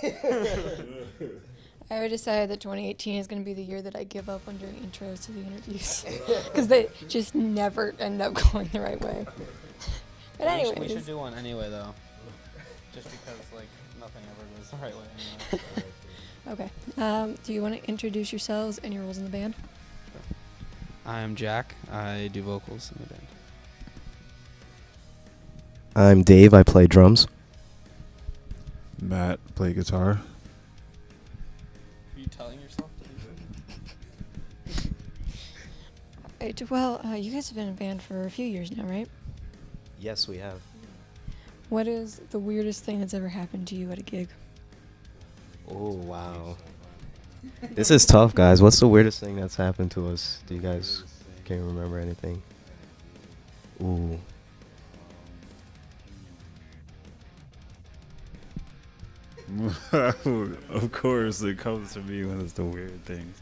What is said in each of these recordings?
I already decided that 2018 is going to be the year that I give up on doing intros to the interviews. Because they just never end up going the right way. But anyways. We should do one anyway, though. Just because, like, nothing ever goes the right way anyway. Okay. Do you want to introduce yourselves and your roles in the band? I'm Jack. I do vocals in the band. I'm Dave. I play drums. Matt, play guitar. Are you telling yourself to do Right, well, you guys have been in a band for a few years now, right? Yes, we have. What is the weirdest thing that's ever happened to you at a gig? Oh, wow. This is tough, guys. What's the weirdest thing that's happened to us? Do you guys can't remember anything? Ooh. Of course, it comes to me when it's the weird things.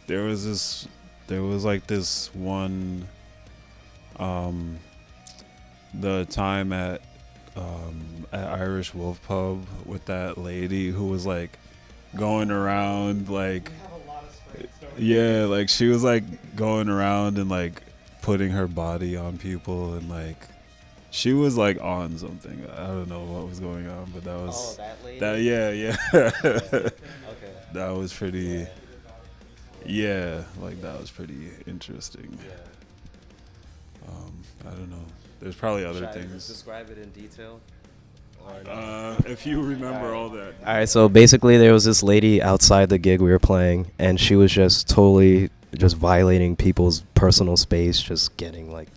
There was like this one, the time at Irish Wolf Pub with that lady who was like going around like, yeah, like she was like going around and like putting her body on people, and like she was like on something. I don't know what was going on, but that was that lady? yeah. Okay. That was pretty, yeah, like that was pretty interesting. I don't know. There's probably other things. Describe it in detail? If you remember all that. All right, so basically there was this lady outside the gig we were playing, and she was just totally just violating people's personal space, just getting like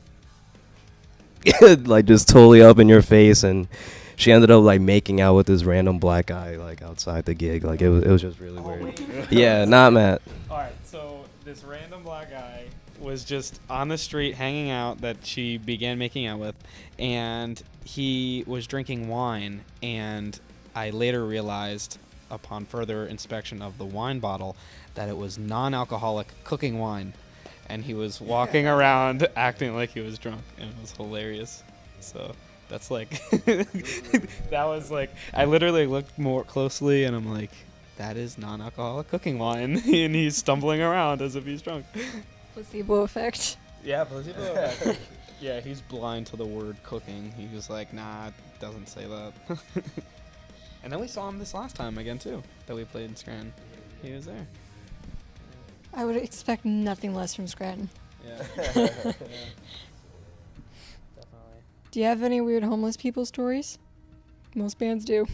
like just totally up in your face, and she ended up like making out with this random black guy like outside the gig. Like it was just really weird. Yeah, not Matt. All right, so this random black guy was just on the street hanging out that she began making out with, and he was drinking wine, and I later realized upon further inspection of the wine bottle that it was non-alcoholic cooking wine, and he was walking around acting like he was drunk, and it was hilarious. So that's like that was like, I literally looked more closely and I'm like, that is non-alcoholic cooking wine and he's stumbling around as if he's drunk. Placebo effect. Yeah, placebo effect. Yeah, he's blind to the word cooking. He was like, nah, it doesn't say that. And then we saw him this last time again too, that we played in Scranton. He was there. I would expect nothing less from Scranton. Yeah. Definitely. Do you have any weird homeless people stories? Most bands do.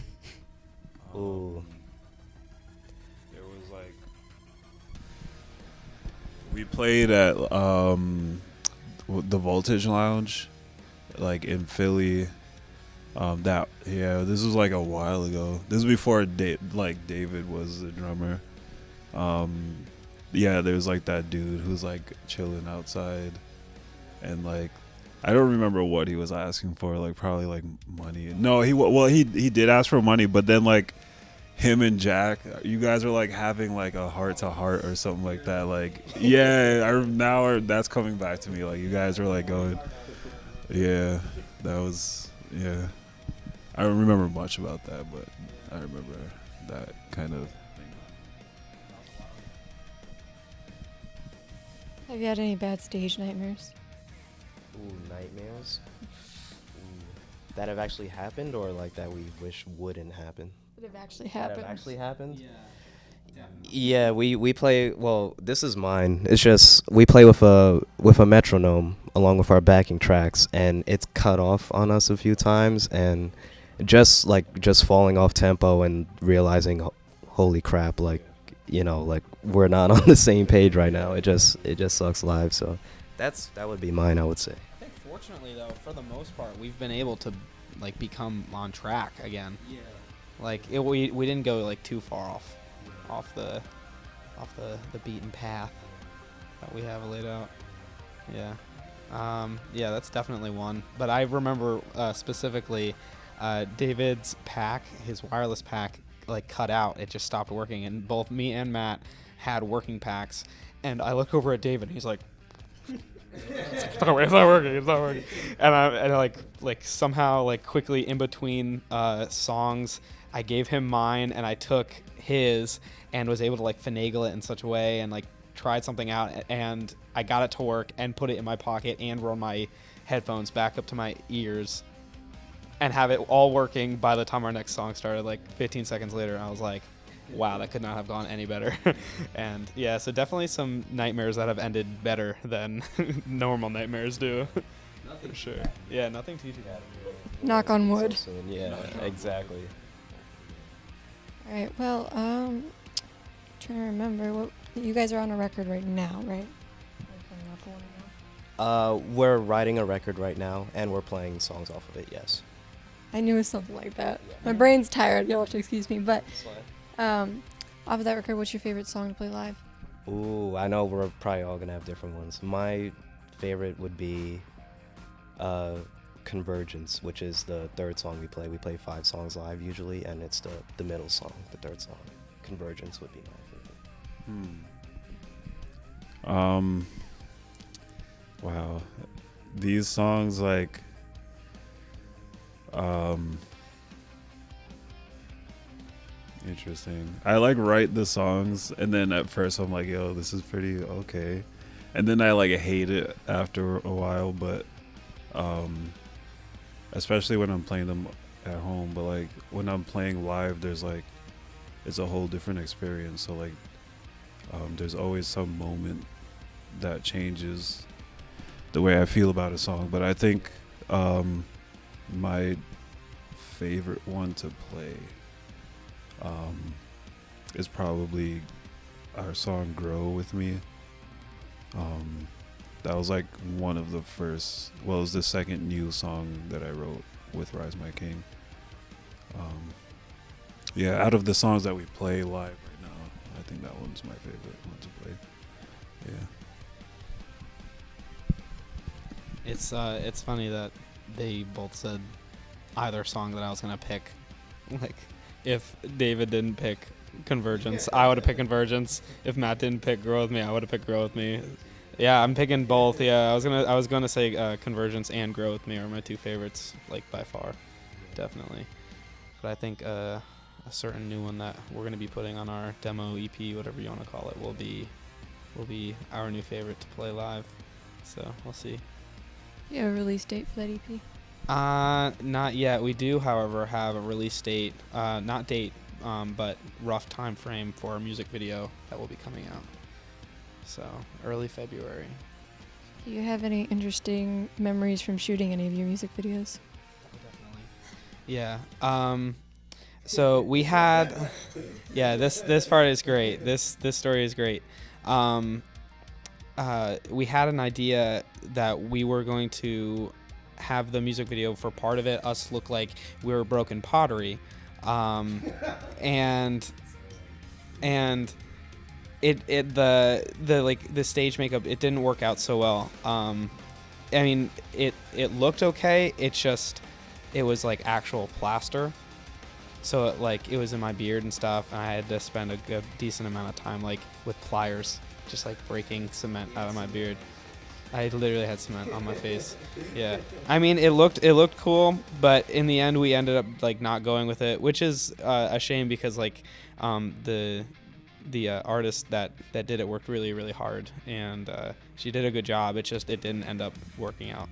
Ooh. There was like, we played at the Voltage Lounge, like in Philly. This was like a while ago. This was before David was the drummer. Yeah, there was like that dude who's like chilling outside, and like I don't remember what he was asking for. Like probably like money. No, he did ask for money, but then like him and Jack, you guys are like having like a heart to heart or something like that. Like yeah, that's coming back to me. Like you guys were like going, yeah, that was yeah. I don't remember much about that, but I remember that kind of. Have you had any bad stage nightmares? Ooh, nightmares? Ooh. That have actually happened, or like that we wish wouldn't happen? That have actually happened. That have actually happened? Yeah. Yeah, we play, well, this is mine. It's just we play with a metronome along with our backing tracks, and it's cut off on us a few times, and just falling off tempo and realizing, holy crap, like, you know, like we're not on the same page right now. It just sucks live. So that would be mine, I would say. I think fortunately though, for the most part, we've been able to like become on track again. Yeah. Like we didn't go like too far off the beaten path that we have laid out. Yeah. Yeah, that's definitely one. But I remember specifically David's pack, his wireless pack, like cut out. It just stopped working, and both me and Matt had working packs, and I look over at David and he's like It's not working. It's not working. And I like somehow like quickly in between songs, I gave him mine and I took his and was able to like finagle it in such a way and like tried something out, and I got it to work and put it in my pocket and roll my headphones back up to my ears and have it all working by the time our next song started. Like 15 seconds later, I was like, wow, that could not have gone any better. And yeah, so definitely some nightmares that have ended better than normal nightmares do. For sure. Yeah, nothing too bad. Knock on wood. So soon. Yeah, exactly. All right. Well, trying to remember what you guys are on a record right now, right? We're writing a record right now, and we're playing songs off of it. Yes. I knew it was something like that. My brain's tired. You'll have to excuse me. But off of that record, what's your favorite song to play live? Ooh, I know we're probably all gonna have different ones. My favorite would be Convergence, which is the third song we play. We play 5 songs live usually, and it's the middle song, the third song. Convergence would be my favorite. Wow, these songs like interesting. I like write the songs and then at first I'm like, yo, this is pretty okay, and then I like hate it after a while, but especially when I'm playing them at home. But like when I'm playing live, there's like, it's a whole different experience. So like there's always some moment that changes the way I feel about a song. But I think my favorite one to play is probably our song Grow With Me. That was like one of the first, well, it was the second new song that I wrote with Rise My King. Yeah, out of the songs that we play live right now, I think that one's my favorite one to play. Yeah. It's funny that they both said either song that I was gonna pick. Like, if David didn't pick Convergence, I would have picked Convergence. If Matt didn't pick Grow With Me, I would have picked Grow With Me. Yeah, I'm picking both. Yeah, I was gonna say Convergence and Grow With Me are my 2 favorites, like by far, definitely. But I think a certain new one that we're gonna be putting on our demo EP, whatever you want to call it, will be our new favorite to play live. So we'll see. You have a release date for that EP? Not yet. We do, however, have a release date, not date, but rough time frame for a music video that will be coming out. So early February. Do you have any interesting memories from shooting any of your music videos? Definitely. Yeah. So we had, yeah, this part is great. This story is great. We had an idea that we were going to have the music video for part of it us look like we were broken pottery, and the stage makeup, it didn't work out so well. I mean, it looked okay. It was like actual plaster. So it was in my beard and stuff, and I had to spend a good decent amount of time like with pliers, just like breaking cement out of my beard. I literally had cement on my face. Yeah. I mean, it looked cool, but in the end we ended up like not going with it, which is a shame because like the artist that did it worked really, really hard, and she did a good job. It didn't end up working out.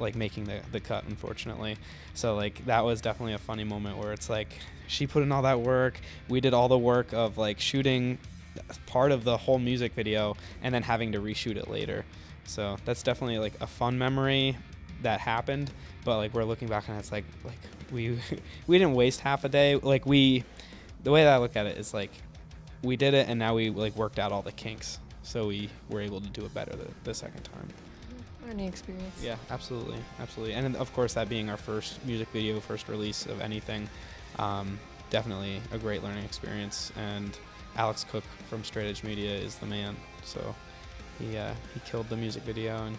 Like making the cut, unfortunately. So like that was definitely a funny moment where it's like she put in all that work, we did all the work of like shooting part of the whole music video and then having to reshoot it later. So that's definitely like a fun memory that happened, but like we're looking back and it's like we didn't waste half a day. Like the way that I look at it is like we did it and now we like worked out all the kinks, so we were able to do it better the second time. Learning experience. Yeah, absolutely. And then, of course, that being our first music video, first release of anything, definitely a great learning experience. And Alex Cook from Straight Edge Media is the man. So he killed the music video, and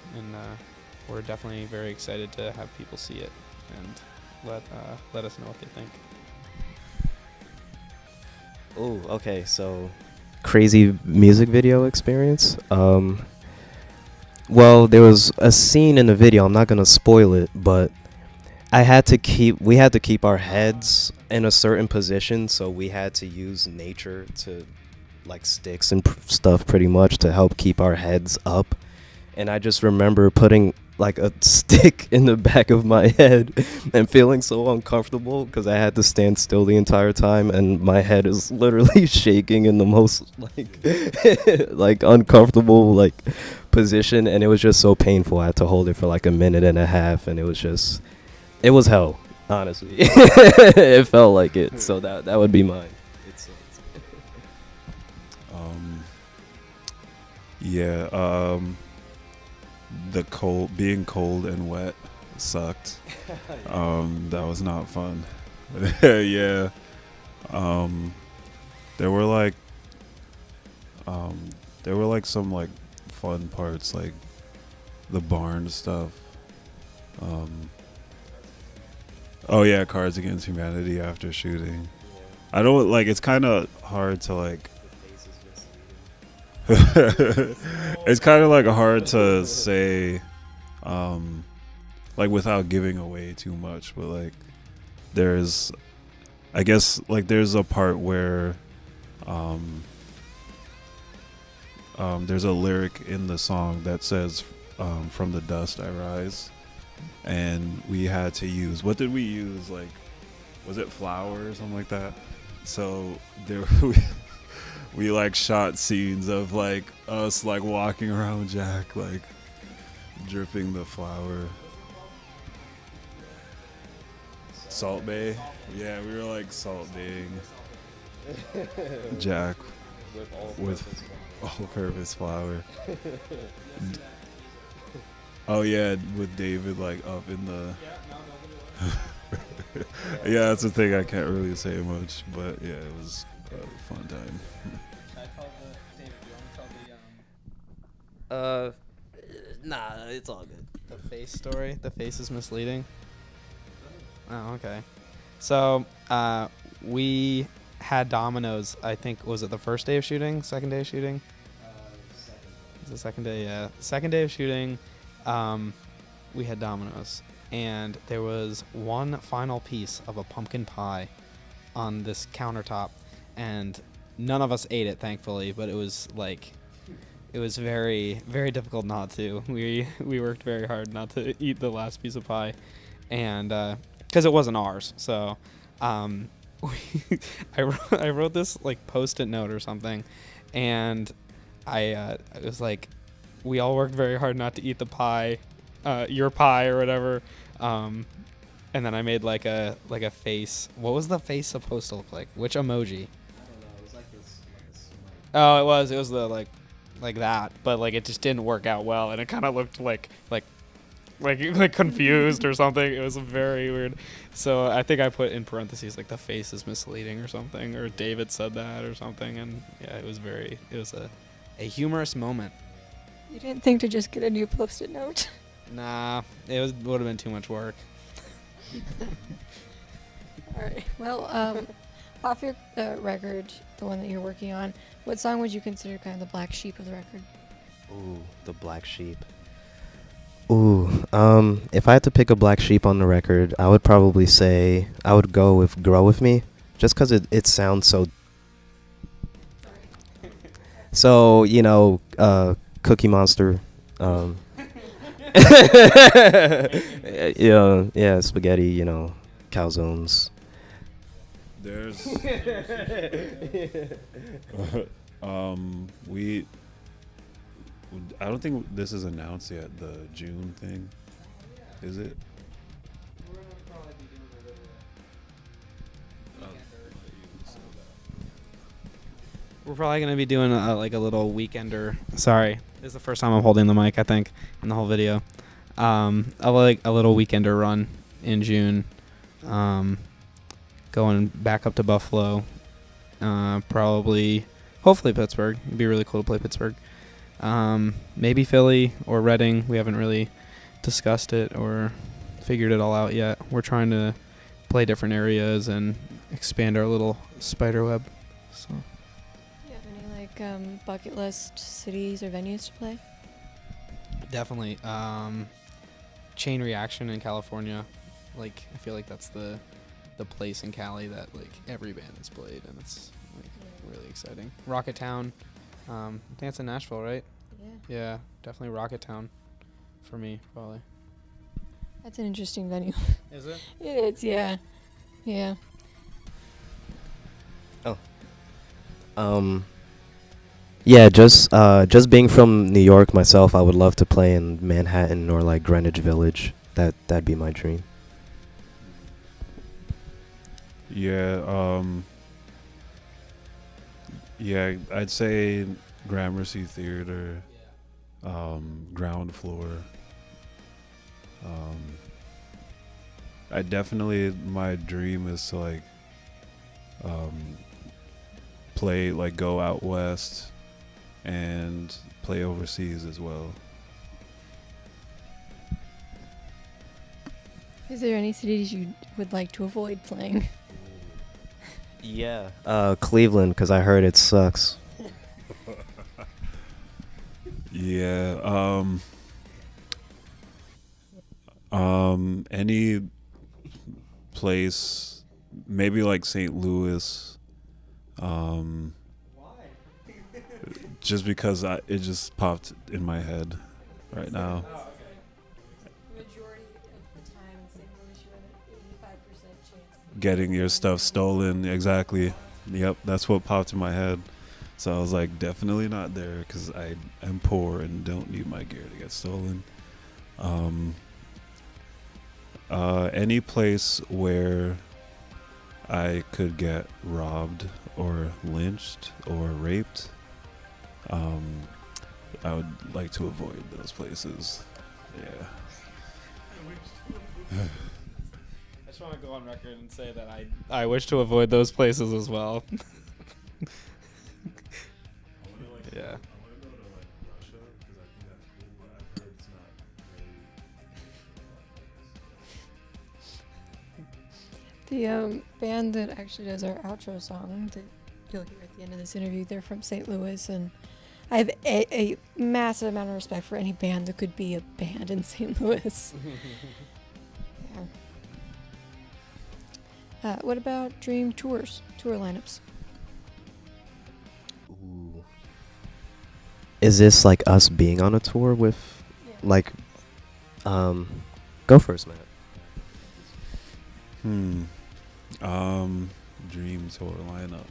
we're definitely very excited to have people see it and let us know what they think. Oh, okay. So, crazy music video experience. Well, there was a scene in the video. I'm not gonna spoil it, but we had to keep our heads in a certain position, so we had to use nature to, like sticks and stuff, pretty much to help keep our heads up. And I just remember putting like a stick in the back of my head and feeling so uncomfortable because I had to stand still the entire time, and my head is literally shaking in the most like like uncomfortable like position, and it was just so painful. I had to hold it for like a minute and a half, and it was hell, honestly. It felt like it. So that would be mine. Yeah, the being cold and wet sucked. That was not fun. Yeah. There were like some like fun parts, like the barn stuff. Oh yeah, Cards Against Humanity after shooting. I don't like. It's kind of hard to like. It's kind of like hard to say, like without giving away too much. But like, there's, I guess like there's a part where, there's a lyric in the song that says, "From the dust I rise." And we had to use, what did we use? Like, was it flour or something like that? So there we like shot scenes of like us like walking around Jack, like dripping the flour. Salt Bay. Yeah, we were like Salt Baying Jack with all-purpose flour. Oh yeah, with David like up in the. Yeah, that's the thing. I can't really say much, but yeah, it was a fun time. Nah, it's all good. The face story. The face is misleading. Oh, okay. So, we had dominoes. I think, was it the first day of shooting? Second day of shooting? It was the second day. Yeah, second day of shooting. We had dominoes, and there was one final piece of a pumpkin pie on this countertop, and none of us ate it, thankfully, but it was like, it was very, very difficult not to. We worked very hard not to eat the last piece of pie, and because it wasn't ours. So I wrote this like post-it note or something, and I was like, we all worked very hard not to eat the pie, your pie or whatever. And then I made like a face. What was the face supposed to look like? Which emoji? I don't know. It was like this. Oh, it was the like that, but like it just didn't work out well, and it kind of looked like confused or something. It was very weird. So I think I put in parentheses like the face is misleading or something, or David said that or something, and yeah, it was a humorous moment. You didn't think to just get a new post-it note? Nah, it would have been too much work. All right. Well, off your record, the one that you're working on, what song would you consider kind of the black sheep of the record? Ooh, the black sheep. Ooh, if I had to pick a black sheep on the record, I would probably say I would go with "Grow With Me," just because it sounds so. So Cookie Monster. Yeah, spaghetti. Calzones. There's I don't think this is announced yet, the June thing. Is it? We're probably going to be doing a little weekender. Sorry. This is the first time I'm holding the mic, I think, in the whole video. A little weekender run in June. Going back up to Buffalo. Hopefully Pittsburgh. It'd be really cool to play Pittsburgh. Maybe Philly or Reading. We haven't really discussed it or figured it all out yet. We're trying to play different areas and expand our little spider web. So. You have any bucket list cities or venues to play? Definitely. Chain Reaction in California. Like, I feel like that's the place in Cali that like every band has played, and it's like really exciting. Rocket Town. Dance in Nashville, right? Yeah. Yeah, definitely Rocket Town for me, probably. That's an interesting venue. Is it? It is, yeah. Yeah. Yeah, just being from New York myself, I would love to play in Manhattan or like Greenwich Village. That'd be my dream. Yeah, yeah, I'd say Gramercy Theater, Ground Floor. I definitely, my dream is to like play, like go out west and play overseas as well. Is there any cities you would like to avoid playing? Yeah. Cleveland, because I heard it sucks. Yeah. Any place, maybe like St. Louis. Why? Just because it just popped in my head right now. Oh, okay. Majority of the time in St. Louis, you have an 85% chance. Getting your stuff stolen, exactly. Yep, that's what popped in my head. So I was like, definitely not there because I am poor and don't need my gear to get stolen. Any place where I could get robbed or lynched or raped, I would like to avoid those places. Yeah. I just want to go on record and say that I wish to avoid those places as well. Yeah. The band that actually does our outro song that you'll hear at the end of this interview, they're from St. Louis, and I have a massive amount of respect for any band that could be a band in St. Louis. Yeah. What about dream tour lineups? Ooh. Is this like us being on a tour with, like, go first, Matt. Dream tour lineup.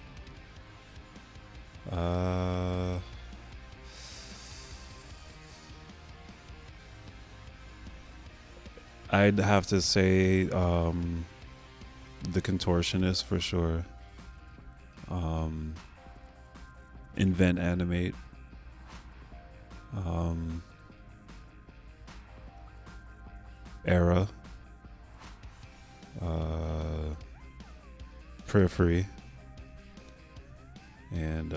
I'd have to say the Contortionist for sure. Invent Animate. Era. Periphery. And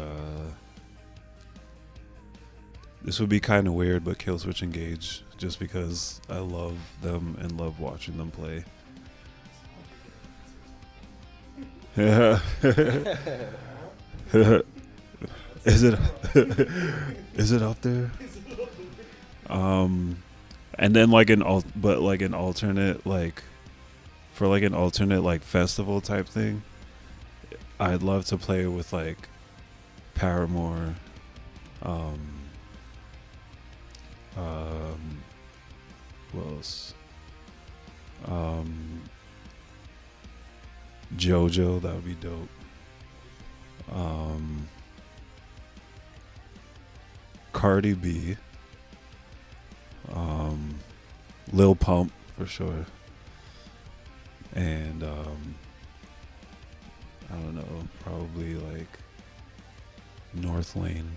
this would be kind of weird, but Killswitch Engage, just because I love them and love watching them play. Yeah. Is it is it up there? And then like an alternate, like for like an alternate like festival type thing, I'd love to play with like Paramore, who else? JoJo, that would be dope. Cardi B, Lil Pump for sure, and I don't know, probably like North Lane.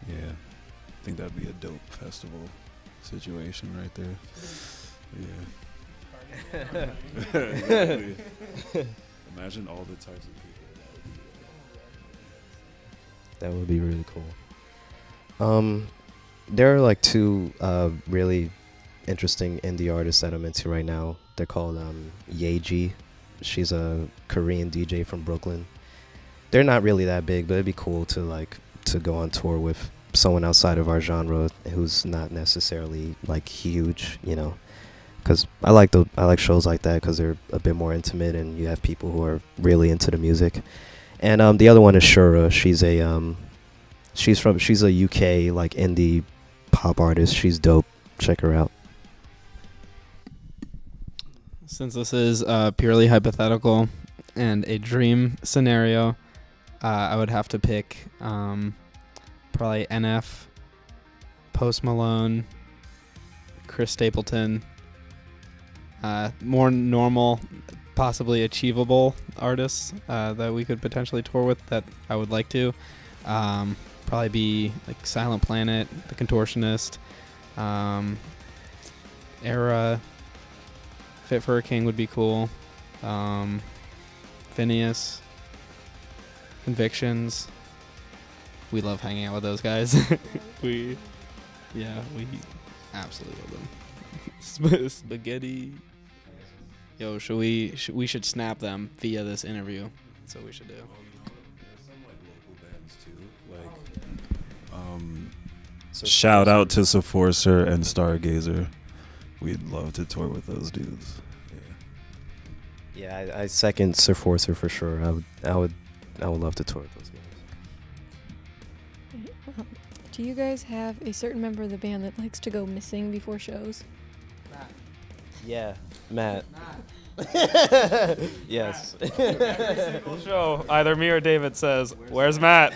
Yeah, I think that'd be a dope festival situation right there. Yeah. Exactly. Imagine all the types of people That would be really cool. There are like two really interesting indie artists that I'm into right now. They're called Yeji. She's a Korean DJ from Brooklyn. They're not really that big, but it'd be cool to go on tour with someone outside of our genre who's not necessarily like huge, you know, because I like shows like that because they're a bit more intimate and you have people who are really into the music. And the other one is Shura. She's a UK like indie pop artist. She's dope. Check her out. Since this is purely hypothetical and a dream scenario, I would have to pick probably NF, Post Malone, Chris Stapleton, more normal, possibly achievable artists that we could potentially tour with that I would like to. Probably be like Silent Planet, The Contortionist, Era, Fit for a King would be cool. Phineas, Convictions. We love hanging out with those guys. we absolutely love them. Spaghetti. Yo, we should snap them via this interview. That's what we should do. There's some like local bands too. Like shout out to Seforcer and Stargazer. We'd love to tour with those dudes. Yeah, I second Sir Forcer for sure. I would love to tour with those guys. Do you guys have a certain member of the band that likes to go missing before shows? Yeah, Matt. Yes. Every single show, either me or David says, "Where's Matt?"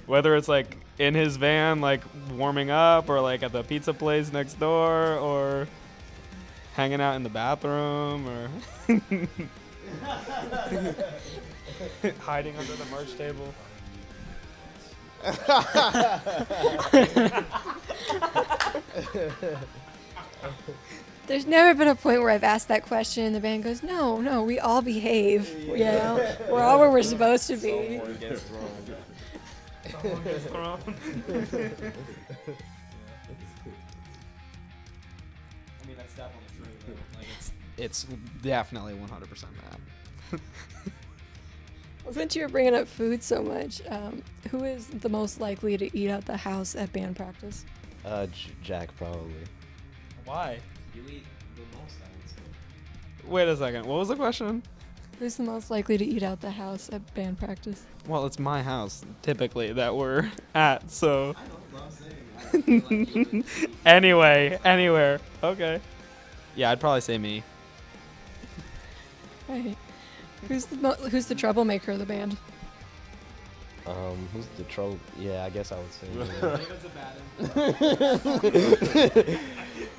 Whether it's like in his van, like warming up, or like at the pizza place next door, or hanging out in the bathroom, or hiding under the merch table. There's never been a point where I've asked that question and the band goes, no, we all behave. You know? We're all where we're supposed to be. Someone gets thrown. I mean, that's definitely true. Like, it's definitely 100% that. Well, since you were bringing up food so much, who is the most likely to eat out the house at band practice? Jack probably. Why? You eat the most, I would say. Wait a second. What was the question? Who's the most likely to eat out the house at band practice? Well, it's my house, typically, that we're at, so... I know what I'm saying. Anyway, anywhere. Okay. Yeah, I'd probably say me. Right. Who's the troublemaker of the band? Who's the troll? Yeah, I guess I would say.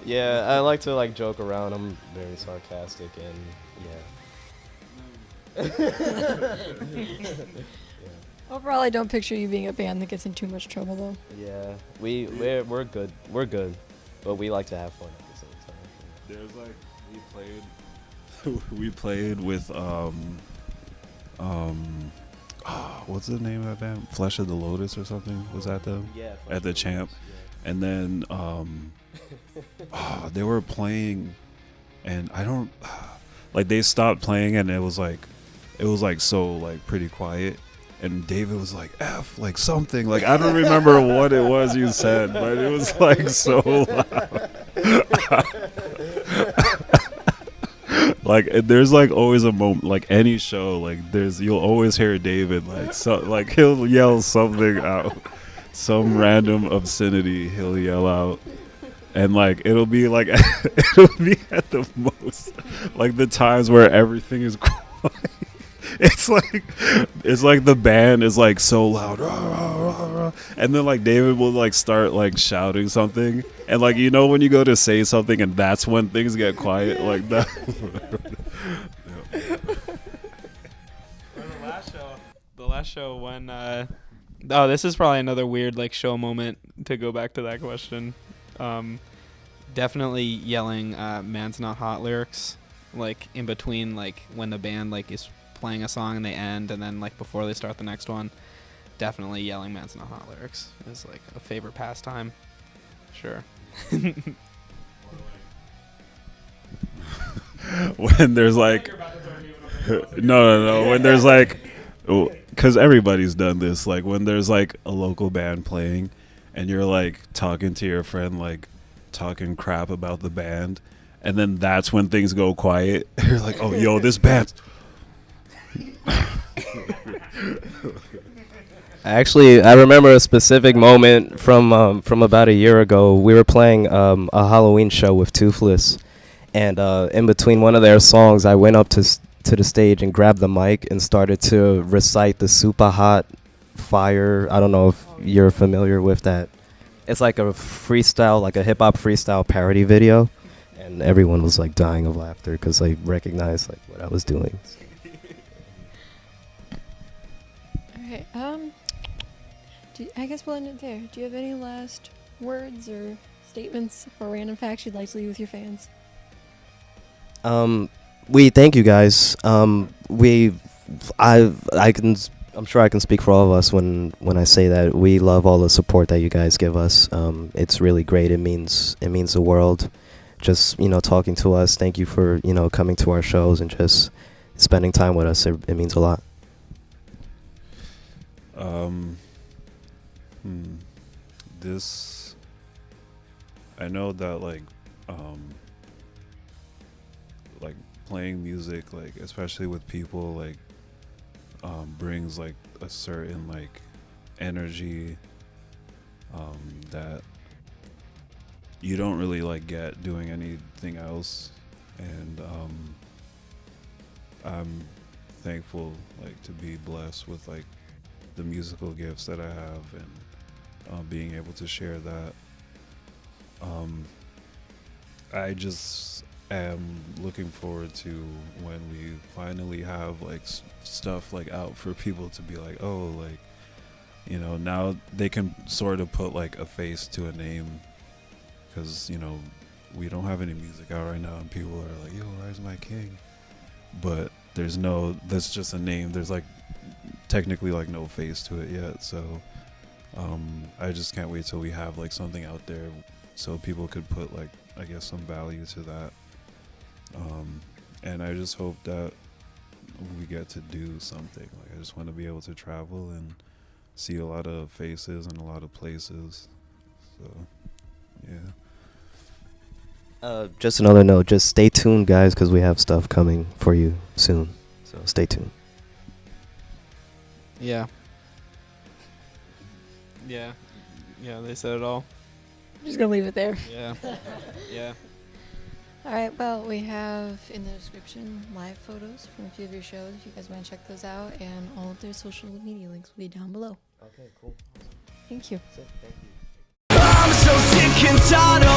Yeah, I like to like joke around. I'm very sarcastic and yeah. Overall, I don't picture you being a band that gets in too much trouble, though. Yeah, we're good. We're good, but we like to have fun at the same time. There's like we played with what's the name of that band? Flesh of the Lotus or something? Was that them? Yeah. At the Champ. Yeah. And then they were playing, and I don't like they stopped playing, and it was like so like pretty quiet. And David was like F like something like I don't remember what it was you said, but it was like so loud. Like there's like always a moment, like any show, like you'll always hear David like he'll yell something out, some random obscenity he'll yell out, and like it'll be at the most like the times where everything is quiet. It's like the band is like so loud, rah, rah, rah, rah. And then like David will like start like shouting something, and like you know when you go to say something and that's when things get quiet like that. The last show when this is probably another weird like show moment to go back to that question. Definitely yelling "Man's Not Hot" lyrics like in between like when the band like is playing a song and they end, and then like before they start the next one, definitely yelling "Man's Not Hot" lyrics is like a favorite pastime. Sure. When there's like no when there's like because everybody's done this. Like when there's like a local band playing, and you're like talking to your friend, like talking crap about the band, and then that's when things go quiet. You're like, oh, yo, this band. Actually, I remember a specific moment from about a year ago. We were playing a Halloween show with Toothless, and in between one of their songs, I went up to the stage and grabbed the mic and started to recite the Super Hot Fire. I don't know if you're familiar with that. It's like a freestyle, like a hip hop freestyle parody video, and everyone was like dying of laughter because they recognized like what I was doing. Okay. I guess we'll end it there. Do you have any last words or statements or random facts you'd like to leave with your fans? We thank you guys. I'm sure I can speak for all of us when I say that we love all the support that you guys give us. It's really great. It means the world. Just, talking to us. Thank you for, coming to our shows and just spending time with us. It means a lot. This, I know that like playing music, like especially with people, like brings like a certain like energy that you don't really like get doing anything else, and I'm thankful like to be blessed with like the musical gifts that I have, and being able to share that. I just am looking forward to when we finally have like stuff like out for people to be like, oh, like, now they can sort of put like a face to a name, because we don't have any music out right now and people are like, yo, Rise My King, but that's just a name. There's like technically like no face to it yet, so I just can't wait till we have like something out there so people could put like, I guess, some value to that. And I just hope that we get to do something. Like I just want to be able to travel and see a lot of faces and a lot of places. So yeah. Just another note, just stay tuned, guys, because we have stuff coming for you soon. So stay tuned. Yeah. Yeah. Yeah, they said it all. I'm just going to leave it there. Yeah. Yeah. All right, well, we have in the description live photos from a few of your shows. If you guys want to check those out, and all of their social media links will be down below. Okay, cool. Thank you. Thank you. I'm so sick and tired of